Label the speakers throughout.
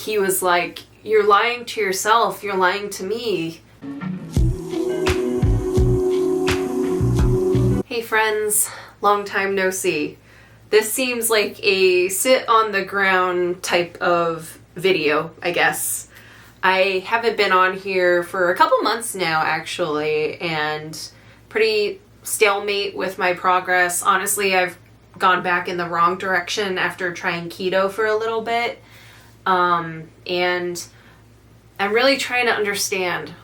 Speaker 1: he was like, "You're lying to yourself, you're lying to me." Hey friends, long time no see. This seems like a sit on the ground type of video, I guess. I haven't been on here for a couple months now, actually, and pretty stalemate with my progress. Honestly, I've gone back in the wrong direction after trying keto for a little bit. And I'm really trying to understand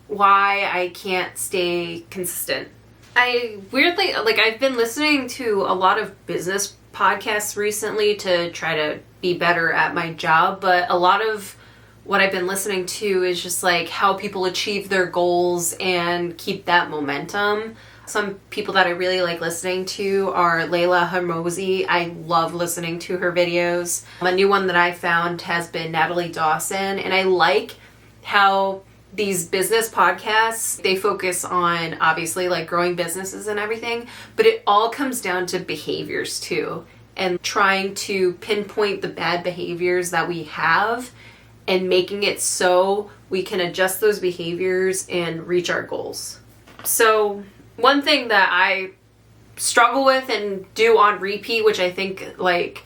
Speaker 1: why I can't stay consistent. I've been listening to a lot of business podcasts recently to try to be better at my job, but a lot of what I've been listening to is just like how people achieve their goals and keep that momentum. Some people that I really like listening to are Layla Hormozi. I love listening to her videos. A new one that I found has been Natalie Dawson, and I like how these business podcasts, they focus on obviously like growing businesses and everything, but it all comes down to behaviors too, and trying to pinpoint the bad behaviors that we have and making it so we can adjust those behaviors and reach our goals. So one thing that I struggle with and do on repeat, which I think like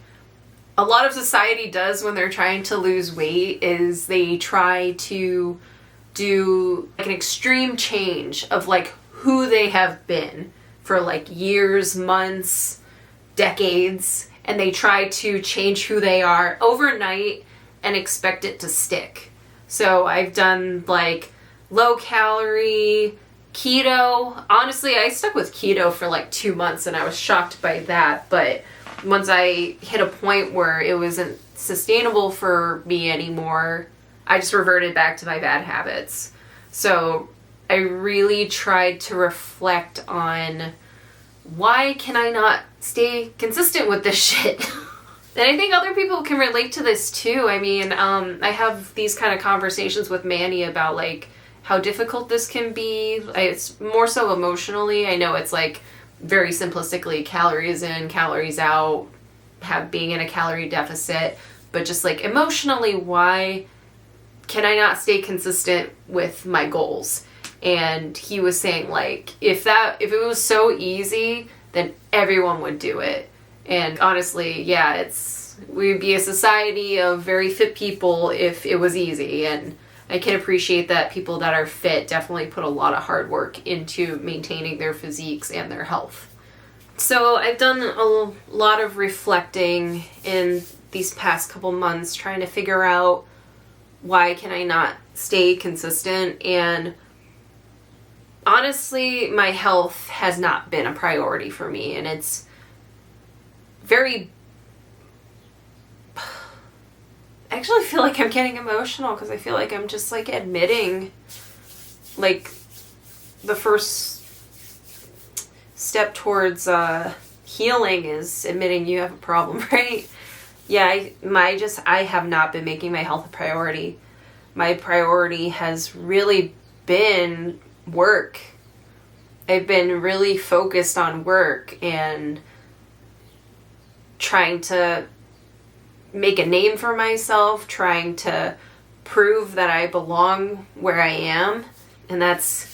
Speaker 1: a lot of society does when they're trying to lose weight, is they try to do like an extreme change of like who they have been for like years, months, decades, and they try to change who they are overnight and expect it to stick. So I've done like low calorie, keto. Honestly, I stuck with keto for like 2 months and I was shocked by that. But once I hit a point where it wasn't sustainable for me anymore, I just reverted back to my bad habits. So I really tried to reflect on why can I not stay consistent with this shit? And I think other people can relate to this too. I mean, I have these kind of conversations with Manny about like how difficult this can be. It's more so emotionally. I know it's like very simplistically calories in, calories out, being in a calorie deficit, but just like emotionally, why can I not stay consistent with my goals? And he was saying like, if it was so easy, then everyone would do it. And honestly, yeah, we'd be a society of very fit people if it was easy. And I can appreciate that people that are fit definitely put a lot of hard work into maintaining their physiques and their health. So I've done a lot of reflecting in these past couple months, trying to figure out why can I not stay consistent. And honestly, my health has not been a priority for me, and it's very... I actually feel like I'm getting emotional because I feel like I'm just like admitting like the first step towards healing is admitting you have a problem, right? Yeah, I have not been making my health a priority. My priority has really been work. I've been really focused on work and trying to make a name for myself, trying to prove that I belong where I am. And that's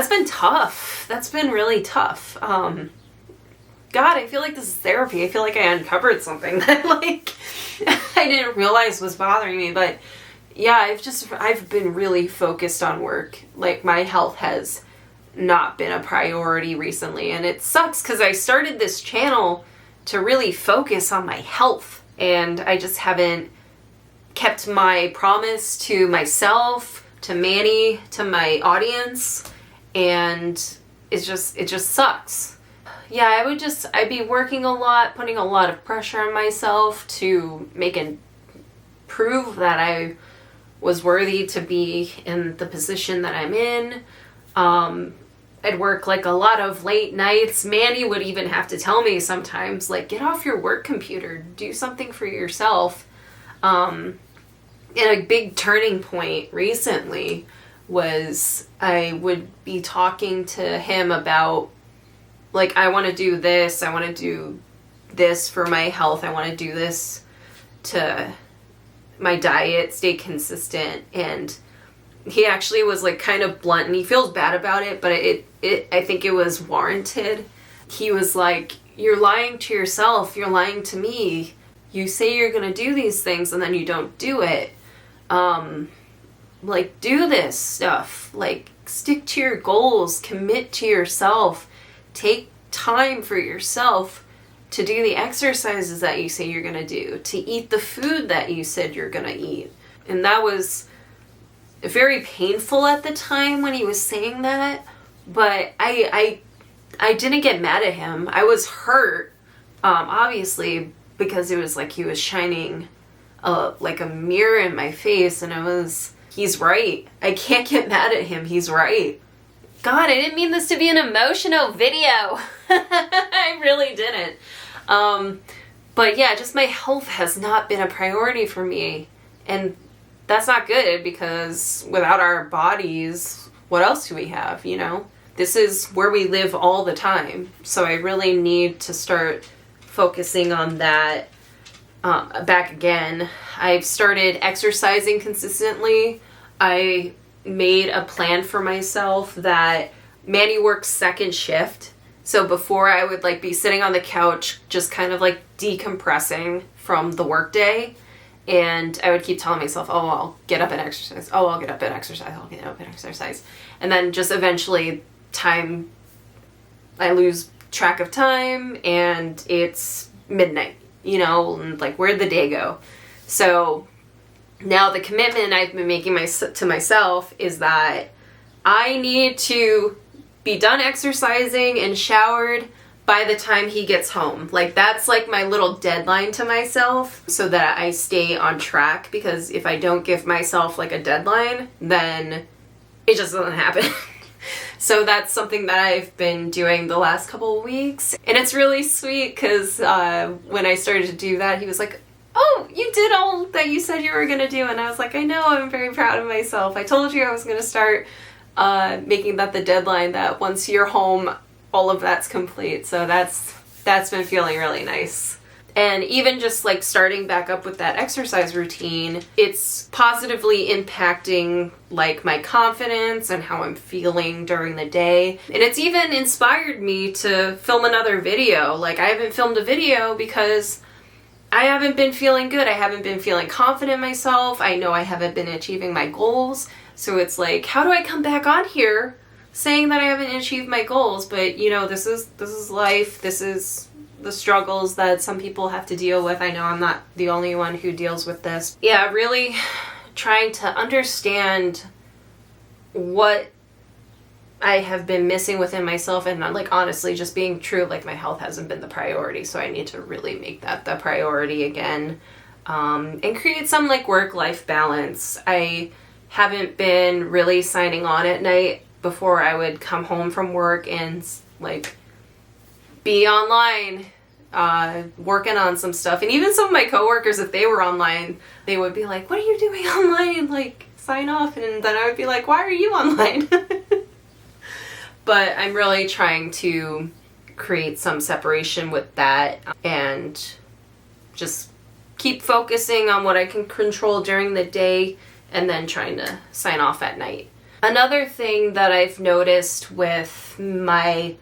Speaker 1: been tough. That's been really tough. God, I feel like this is therapy. I feel like I uncovered something that like I didn't realize was bothering me. But yeah, I've been really focused on work. Like my health has not been a priority recently. And it sucks because I started this channel to really focus on my health. And I just haven't kept my promise to myself, to Manny, to my audience. And it just sucks. Yeah, I'd be working a lot, putting a lot of pressure on myself to prove that I was worthy to be in the position that I'm in. I'd work like a lot of late nights. Manny would even have to tell me sometimes, like, get off your work computer, do something for yourself. And a big turning point recently was I would be talking to him about, like, I want to do this, I want to do this for my health, I want to do this to my diet, stay consistent. And he actually was like kind of blunt, and he feels bad about it, but I think it was warranted. He was like, you're lying to yourself, you're lying to me. You say you're gonna do these things and then you don't do it. Like, do this stuff. Like, stick to your goals, commit to yourself, take time for yourself to do the exercises that you say you're gonna do, to eat the food that you said you're gonna eat. And that was very painful at the time when he was saying that, but I didn't get mad at him. I was hurt, obviously, because it was like he was shining like a mirror in my face, and he's right. I can't get mad at him. He's right. God, I didn't mean this to be an emotional video. I really didn't. But yeah, just my health has not been a priority for me. And that's not good, because without our bodies, what else do we have, you know? This is where we live all the time. So I really need to start focusing on that back again. I've started exercising consistently. I made a plan for myself that Manny works second shift. So before, I would like be sitting on the couch just kind of like decompressing from the workday, and I would keep telling myself, oh, I'll get up and exercise. Oh, I'll get up and exercise. I'll get up and exercise. And then just eventually I lose track of time and it's midnight, you know, and like, where'd the day go? So now the commitment I've been making to myself is that I need to be done exercising and showered by the time he gets home. Like, that's like my little deadline to myself, so that I stay on track, because if I don't give myself like a deadline, then it just doesn't happen. So that's something that I've been doing the last couple of weeks. And it's really sweet, because when I started to do that, he was like, oh, you did all that you said you were going to do. And I was like, I know, I'm very proud of myself. I told you I was going to start making that the deadline, that once you're home, all of that's complete. So that's been feeling really nice. And even just like starting back up with that exercise routine, it's positively impacting like my confidence and how I'm feeling during the day. And it's even inspired me to film another video. Like, I haven't filmed a video because I haven't been feeling good. I haven't been feeling confident in myself. I know I haven't been achieving my goals. So it's like, how do I come back on here saying that I haven't achieved my goals? But you know, this is life. This is the struggles that some people have to deal with. I know I'm not the only one who deals with this. Yeah, really trying to understand what I have been missing within myself, and like, honestly, just being true, like, my health hasn't been the priority, so I need to really make that the priority again, and create some like work-life balance. I haven't been really signing on at night. Before, I would come home from work and like be online working on some stuff. And even some of my coworkers, if they were online, they would be like, what are you doing online? Like, sign off. And then I would be like, why are you online? But I'm really trying to create some separation with that and just keep focusing on what I can control during the day, and then trying to sign off at night. Another thing that I've noticed with my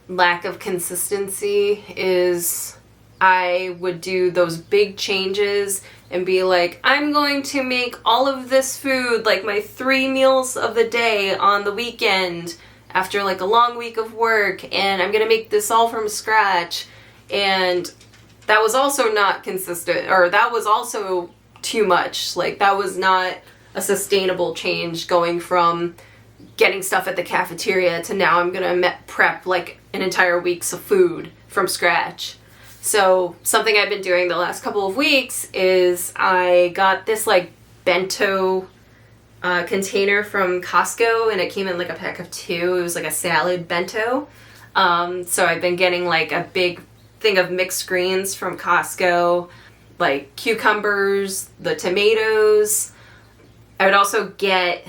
Speaker 1: lack of consistency is I would do those big changes and be like, I'm going to make all of this food, like my 3 meals of the day on the weekend after like a long week of work, and I'm gonna make this all from scratch. And that was also not consistent, or that was also too much. Like, that was not a sustainable change, going from getting stuff at the cafeteria to now I'm gonna prep like an entire week's of food from scratch. So something I've been doing the last couple of weeks is I got this like bento container from Costco, and it came in like a pack of 2. It was like a salad bento. So I've been getting like a big thing of mixed greens from Costco, like cucumbers, the tomatoes. I would also get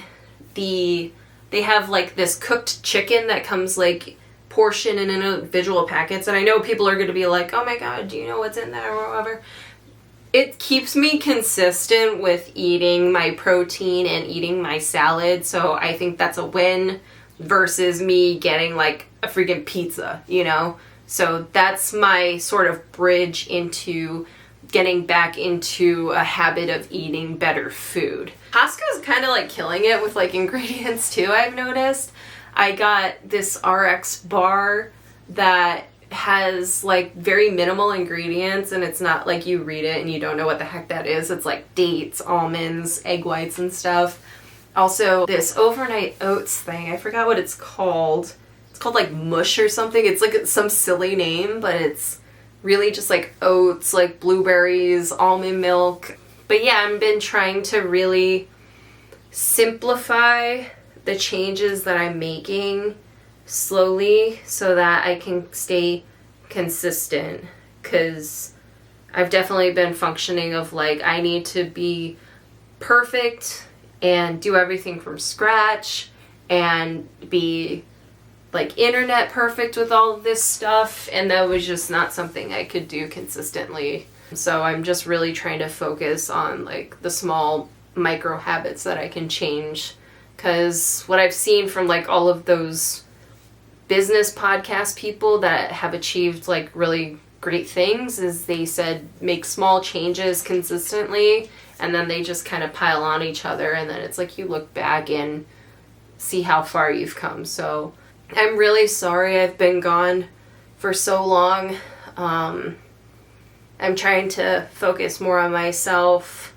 Speaker 1: they have like this cooked chicken that comes like portioned in individual packets. And I know people are going to be like, oh my God, do you know what's in there or whatever? it keeps me consistent with eating my protein and eating my salad, so I think that's a win versus me getting like a freaking pizza, you know? So that's my sort of bridge into getting back into a habit of eating better food. Costco's kind of like killing it with like ingredients too, I've noticed. I got this RX bar that has like very minimal ingredients, and it's not like you read it and you don't know what the heck that is. It's like dates, almonds, egg whites and stuff. Also this overnight oats thing, I forgot what it's called. It's called like mush or something. It's like some silly name, but it's really just like oats, like blueberries, almond milk. But yeah, I've been trying to really simplify the changes that I'm making slowly so that I can stay consistent, because I've definitely been functioning of like I need to be perfect and do everything from scratch and be like internet perfect with all of this stuff, and that was just not something I could do consistently. So I'm just really trying to focus on like the small micro habits that I can change, because what I've seen from like all of those business podcast people that have achieved like really great things is they said make small changes consistently, and then they just kind of pile on each other, and then it's like you look back and see how far you've come. So I'm really sorry I've been gone for so long. I'm trying to focus more on myself,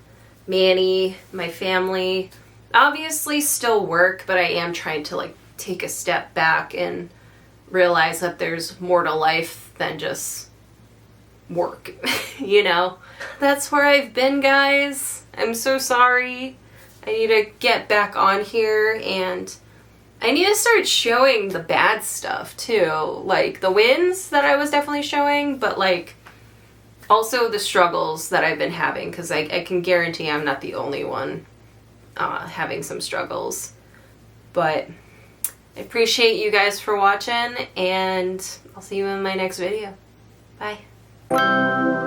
Speaker 1: Manny, my family. Obviously still work, but I am trying to like take a step back and realize that there's more to life than just work, you know? That's where I've been, guys. I'm so sorry. I need to get back on here, and I need to start showing the bad stuff too. Like the wins that I was definitely showing, but like also the struggles that I've been having, because I can guarantee I'm not the only one having some struggles. But I appreciate you guys for watching, and I'll see you in my next video. Bye.